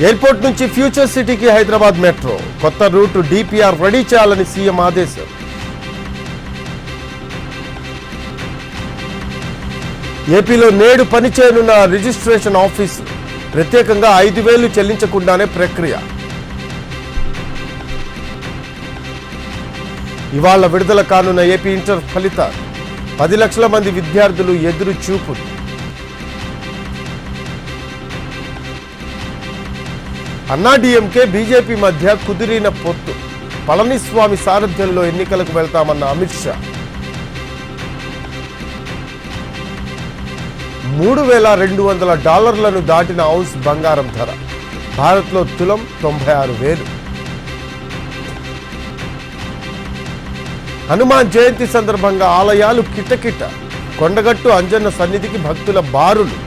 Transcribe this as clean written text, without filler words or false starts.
Airport నుంచి future సిటీకి Hyderabad metro కొత్త రూట్ డిపిఆర్ రెడీ చేయాలని సీఎం ఆదేశం. ఏపీలో నేడు పనిచేయనున్న రిజిస్ట్రేషన్ ఆఫీసు ప్రత్యేకంగా 5,000 చెల్లించకుండానే ప్రక్రియ. ఇవాళ విడుదల కానున్న ఏపీ ఇంటర్ ఫలితాలు 10 లక్షల మంది విద్యార్థులు ఎదురు చూపులు. అన్నాడీఎంకే బీజేపీ మధ్య కుదిరిన పొత్తు. పళనిస్వామి సారథ్యంలో ఎన్నికలకు వెళ్తామన్న అమిత్ షా. $3,200 దాటిన ఔన్స్ బంగారం ధర. భారత్లో తులం 96,000. హనుమాన్ జయంతి సందర్భంగా ఆలయాలు కిటకిట. కొండగట్టు అంజన్న సన్నిధికి భక్తుల బారులు.